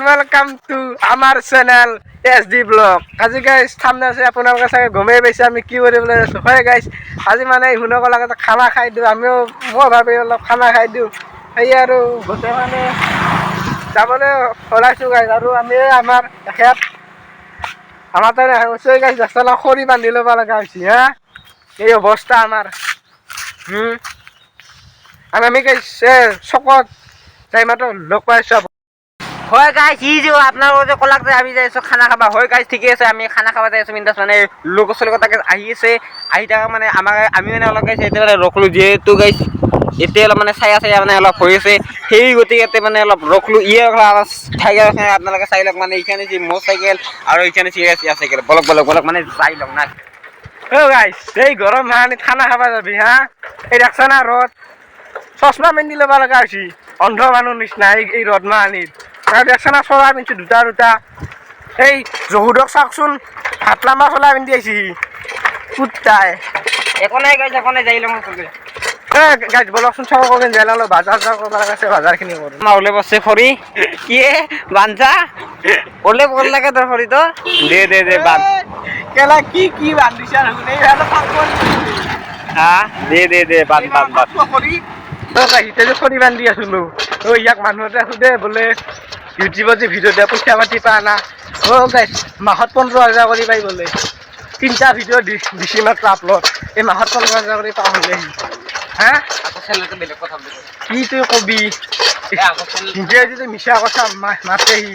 welcome to our channel SD Vlog. আজি guys সামনে আছে আপোনালোকে চাগে গমেই পাইছে আমি কি কৰিবলৈ আছো হয় গাইস আজি মানে ইহুনক লাগে খানা খাই দিও আমিও মই ভাবি অলপ খানা খাই দিও এই আৰু গোটে মানে যাবলৈ ওলাইছো গাইস আৰু আমি আমাৰ খেত আমাৰ তাৰে হৈছে গাইস ৰাস্তালা খৰি বান্ধি ল'ব লগা হৈছে হা এই অৱস্থা আমাৰ আমি গাইস চকত যাই মাত্ৰ লগ পাইছো হয় গাইস ই যে আপোনালোকে যে কলাক যে আমি যাইছো খানা খাবা হয় গাইস ঠিকে আছে আমি খানা খাবা যাইছো মিন্দাস মানে লোক চলক তাকে আহি আছে আহি থাকা মানে আমাৰ আমি মানে অলপ গাইস এতিয়া মানে ৰখলো যেহেতু গাইস এতিয়া অলপ মানে চাই মানে অলপ হৈ আছে সেই গতিকে মানে অলপ ৰখলো ইয়ে ঠাইগাৰ আপোনালোকে চাই লওক মানে এইখানে যে মটৰ চাইকেল আৰু এইখানে চিৰিয়াছ চাইকেল বলক বলক বলক মানে যাই লওক না ও গাইস এই গৰম মাহানিত খানা খাবা যাবি হা এই দেখছ না ৰদ চশমা পিন্ধি ল'ব লগা হৈছে অন্ধ মানুহ নিচিনা এই ৰদ মাহানিত দেখছ না চলা পিন্ধি দুটা দুটা এই জহুদক চাওকচোন হাত লাম্বা চলা পিন্ধি আহিছে কুত্তাই একো নাই গাইস একো নাই যাই লওক চবে গাইস বলকচোন চাব কবেন যাই লওক বাজাৰ কৰিব আছে বাজাৰখিনি কৰোঁ মা ওলে বসছে খৰি কি বাঞ্জা ওলে বল লাগে তোৰ খৰি তো দে বান কেলা কি বান্ধিছা এই হলো পাকল হ্যাঁ দে বান খৰি তই যে খৰি বান্ধি আছিলো ইয়াক মানুহতে সুধে বোলে ইউটিউবত যে ভিডিঅ' দিয়া পইচা পাতি পা না গাইছ মাহত 15,000 কৰি পাই বোলে 3টা ভিডিঅ' দিছি মাত্ৰ আপলোড এই মাহত 15,000 কৰি পা হ'লে হা আকৌ চেনেলটো বেলেগ কথা বলি কি তুই কবি নিজে যদি মিছা কথা মাতেহি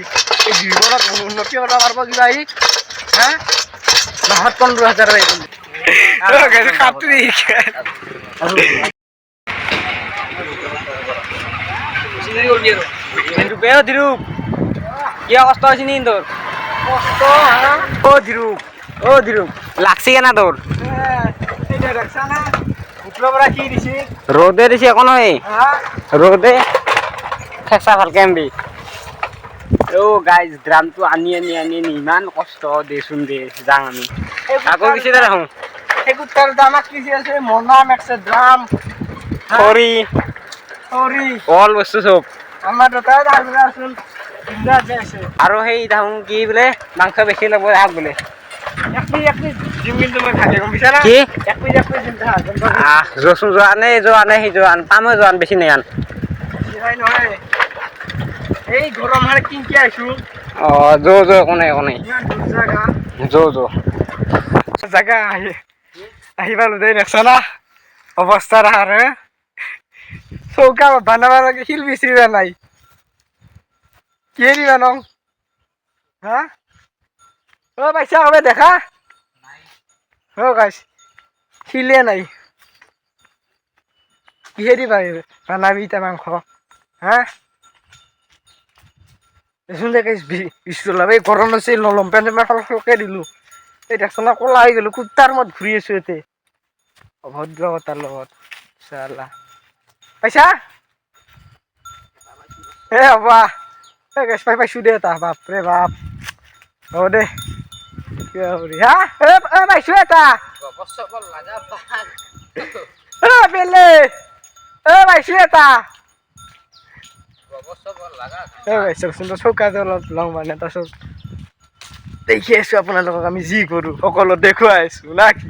এই জীৱনত উন্নতি কৰিব পাৰিব কিবা ই হা মাহত 15,000 পাই বোলে খাপৰি ধ্ৰুৱ কিয় কষ্ট হৈছে নি তোৰ কষ্ট ও ধ্ৰুৱ লাগছি কেনা তোৰ ৰ'দে দিছে একো নহয় ৰ'দে খেঁচা ভালকে আনবি গাইজ ড্ৰামটো আনি ইমান কষ্ট দেচোন দে যাং আমি আকৌ কিছু দে ৰাখোঁ সেইবোৰ দামাক কি আছে মনা মেক্সে ড্ৰাম খৰি অল বস্তু চব আমাৰ দুটাই দাচোন আৰু সেই দেখোন কি বোলে মাংস বেছি ল'ব শাক বোলে জচোন যোৱা নাই সি যোৱা পামে যোৱা বেছি নাই আন এই গৰম হারে কিনকে আইছো যো একো নাই যো জাগা আহিবা দেই দেখছ না অৱস্থা ৰাখাৰ চৌকা বানাবাৰ আগে শিল বিচৰিবা নাই কি দিবা নং হা পাইছা কবে দেখা গাইছ শিলে নাই কিহে দিবা বানাবি ইতা মাংস হা দেচোন দে গাইছ বিচলাম এই গৰম আছে লম্পেণ্ট সলকে দিলো এই দেখছ না কলা হৈ গলো কুত্তাৰ মত ঘূৰি আছো ইয়াতে অভদ্ৰ কথাৰ লগত চালা পাইছা হবা গাইছ পাইছো দে এটা বাপৰে বাপ হ'ব দে হা পাইছো এটা বেলে পাইছো এটা চৌকা অলপ লওঁ মানে তাৰপিছত দেখি আছো আপোনালোকক আমি যি কৰো সকলো দেখুৱাই আছো না কি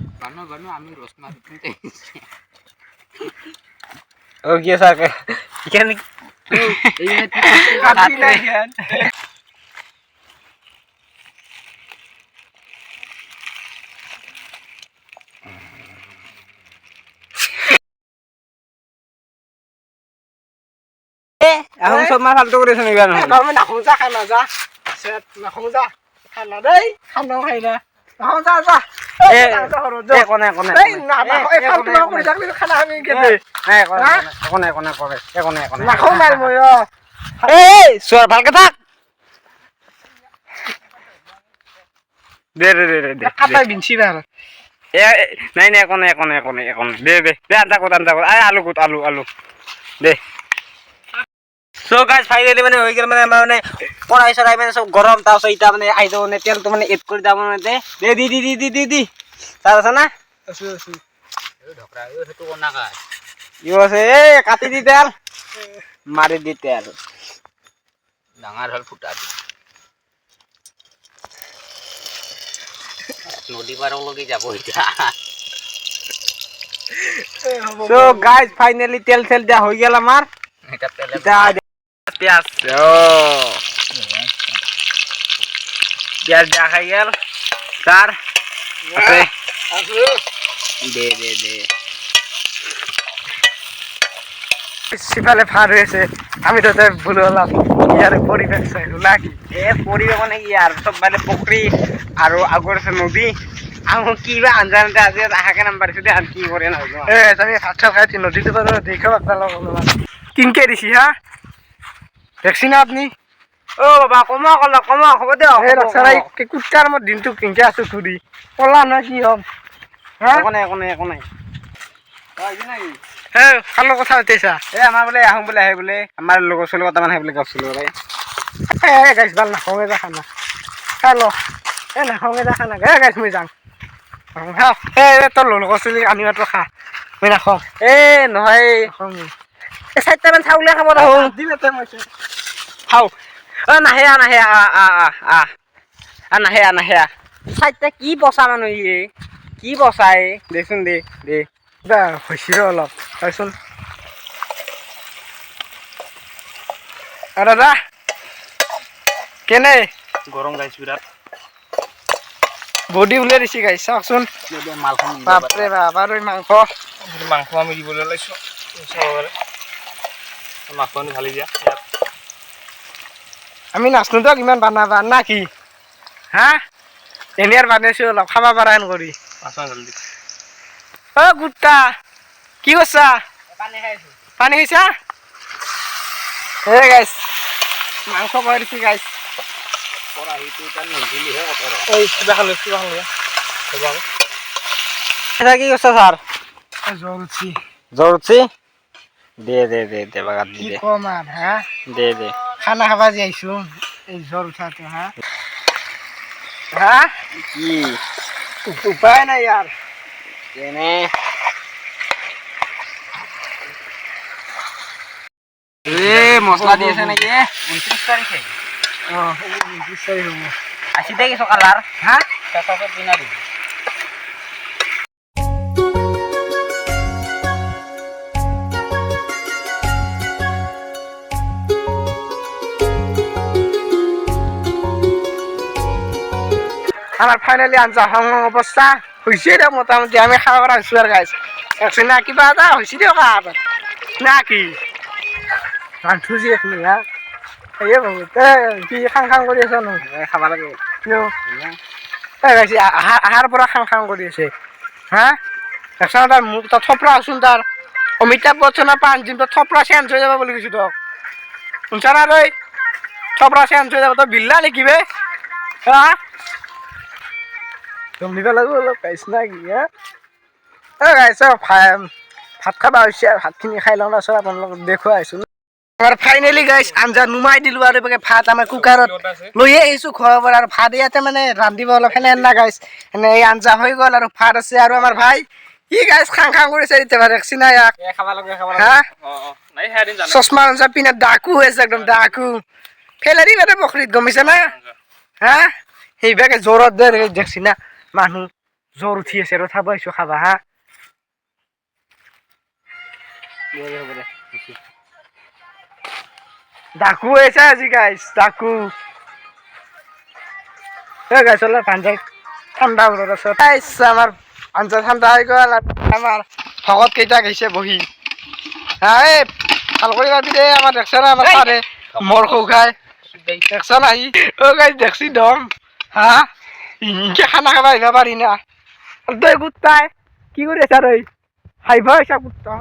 কি আছে এখন সব মাছ ফালতু করেছে নিবা নহয় আমি নাখো যা খানা যা নাখো যা খানা দেই খানাও খাই না নাখো যা কোনে খানা আমি কেনে কোনে নাখো নাই মই চোৰ ভালকে থাক দে কাটাই বিনছি ভাল নাই দে আঞ্জা কত আলু দে So guys finally মানে হৈ গেল মানে আমাৰ মানে পৰাই চৰাই মানে সব গৰম তাও সইতা মানে আই যাও মানে তেলটো মানে এড কৰি দাম মানে দে দি তার আছে না আছে এই ঢকরা এই হেতু কোনা কা ইও আছে এ কাটি দি তেল মারি দি তেল ডাঙৰ হল ফুটা নদী পাৰলৈকে যাব এতিয়া হ'ব সো গাইস ফাইনালি তেল তেল দিয়া হৈ গেল আমাৰ এটা তেলে পিয়াজ পিয়াজ দিয়া খাই গেল তার আছে দে দে দে সিফালে ফার হয়েছে আমি তো তাই ভুল হলাম ইয়ারে পরিবেশ চাইলো নাকি এ পরিবে মানে কি আর সব মানে পুকুরি আর আগর আছে নদী আমি কি বা আনজানতে আজি আহাকে নাম্বার দিতে আর কি করে না হইলো আমি ভাত চাল খাইছি নদীতে পারো দেখে আপনার কিনকে দিছি হা দেখছি না আপনি ও বাবা কমা কলা কমা খবর দে এই রাস্তায় কুত্তার আমার দিনটো কিনকে আছো চুরি কলা না কি হম হ্যাঁ কোনে কোনে কোনে হ্যাঁ ভালো কথা হইতেছা এ আমার বলে আহম বলে আহে বলে আমার লোক ছোট কথা মানে বলে গছিল রে গাইছ ভাল নাখাওঁগে যা খানা হ্যালো এ নাখাওঁগে যা খানা গাইছ মই যাম হ্যাঁ তোর লোক চলি আনিবাতো খা মই নাখাওঁ এ নহয় এ চাৰিটামান চাউলে খাব দিলে মই খাও নাহে নাহে নাহে নাহে চাৰিটা কি বচা মানুহ ইয়ে কি বচাই দেচোন দে দে কিবা হৈছিল অলপ তাৰচোন দাদা কেনে গৰম গাইছ বিৰাট বডি উলিয়াই দিছি গাইছ চাওকচোন মালখন বাপৰে বাপ আৰু এই মাংস মাংস আমি দিবলৈ ওলাইছোঁ মাংস আনি ঢালি দিয়া আমি নাচনো দিয়ক ইমান বানাবা না কি হা এনে আৰু বানাইছো অলপ খাব পাৰা হেন কৰি মাছ ঢালি দি অ গুট্টা কি কৰিছা পানী খাইছা হে গাইছ মাংস বনাই দিছি গাইছ এই কিবা খালো এটা কি কৈছা ছাৰ জ্বৰ উঠি জ্বৰ উঠছি দে দে দে দে বাগাত কি দি দে কম আৰু হা দে দে খানা খাবা যে আহিছো এই জ্বৰ উঠাতে হা হা কি উপায় নাই ইয়াৰ এনে মছলা দি আছে নেকি 29 তাৰিখে নিশ্চয় হ'ব আসি দে কিছু কালার হা চাচাচত দিনা দিবি আমার ফাইনালি আনজা হং অবস্থা হয়েছে রে মোটামুটি আমি খাওয়া করা হয়েছো আর গাইছ একশো না কিবা এটা হয়েছে দিয়ক আর না কি রান্ধু যে এখন হা এই বাবু কি খাং খাং কৰি আছ নো খাব লাগে কিয় গাইছে আহাৰ পৰা খাং খাং কৰি আছে হা একশো তাৰ মোক তাত থপৰা আছোন তাৰ অমিতাভ বচ্চনৰ 5 দিন থপৰা চেঞ্জ হৈ যাব বুলি কৈছো তোক শুনছা না তই থপৰা চেঞ্জ হৈ যাব তই বিল্লা লিখিবে হা তুমি লাগিব অলপ গাইছ না কি হা গাইছ ভাত খাবা হৈছে ভাতখিনি খাই লওঁ তাৰপিছত আপোনালোকক দেখুৱাই আহিছোঁ আমাৰ ফাইনেলি গাইছ আঞ্জা নুমাই দিলোঁ আৰু ভাত আমাৰ কুকাৰত লৈ আহিছোঁ ঘৰৰ পৰা আৰু ভাত ইয়াতে মানে ৰান্ধিব অলপ সেনে না গাইছ এনে এই আঞ্জা হৈ গ'ল আৰু ভাত আছে আৰু আমাৰ ভাই ই গাইছ খাং খাং কৰিছে এতিয়া দেখছি না ইয়াক খাব লাগে হা নাই হেৰিন জানো চশমা আঞ্জা পিনে ডাকু হৈছে একদম ডাকু ফেলাৰি মানে বখৰিত গমিছে না হা সেইভাগে জ্বৰত দে দেখছি না মানুহ জ্বৰ উঠি আছে আৰু চাব আহিছোঁ খাবা হা ডাকু হৈছে আজি গাইছ ডাকু গাইছ অলপ আঞ্জা ঠাণ্ডা বতৰত আছে গাইছ আমাৰ আঞ্জা ঠাণ্ডা হৈ গ'ল আমাৰ ভকত কেইটা গৈছে বহি হা এই ভাল কৰি পাবি দে আমাৰ দেখছ না আমাৰ পাৰে মৰ খাই দেখছ না আহি গাইছ দেখছি দম হা ইনকে খানা খাবা আহিব পাৰি না তই কুত্তাই কি কৰি আছা তই হাইভ আছা কুত্তা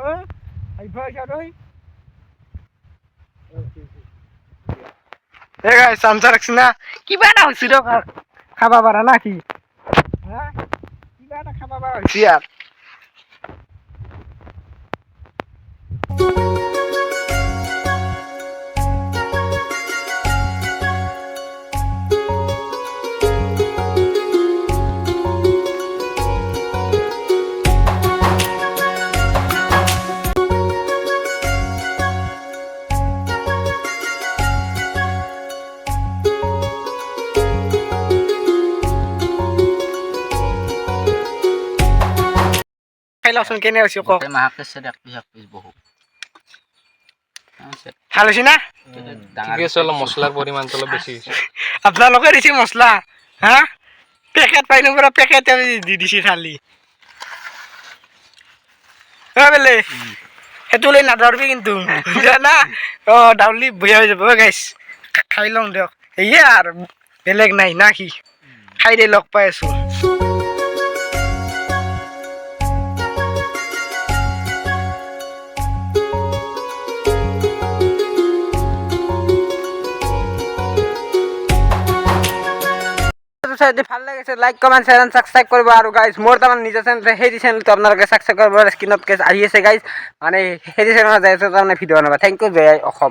হাইভ আছা তই গাইছ আঞ্জা ৰাখছি না কিবা এটা হৈছে দিয়ক খাবা পাৰা না কি হা কিবা এটা খাবা পাৰা হৈছে আৰু খাই লওকচোন কেনে হৈছে কওক মাহাকে চেট এক পিচ বহু ভাল হৈছে না ঠিকে আছে অলপ মছলাৰ পৰিমাণটো অলপ বেছি হৈছে আপোনালোকে দিছে মছলা হা পেকেট পাইনো পুৰা পেকেট দি দিছে খালি বেলে সেইটো লৈ নাদৰবি কিন্তু জানা ডাউলি বঢ়িয়া হৈ যাব গাইছ খাই লওঁ দিয়ক এয়ে আৰু বেলেগ নাই না কি খাই দে লগ পাই আছো যদি ভাল লাগিছে like comment share and subscribe করব আর গাইস মোর তামান নিজে চ্যানেল সেই চ্যানেলটো আপোনালোকে সাবস্ক্রাইব কৰিব স্ক্ৰিনত কেছ আহি আছে গাইস মানে সেই চ্যানেলত যাই আছে তাৰমানে ভিডিঅ' বনাবা থ্যাংক ইউ জয় অসম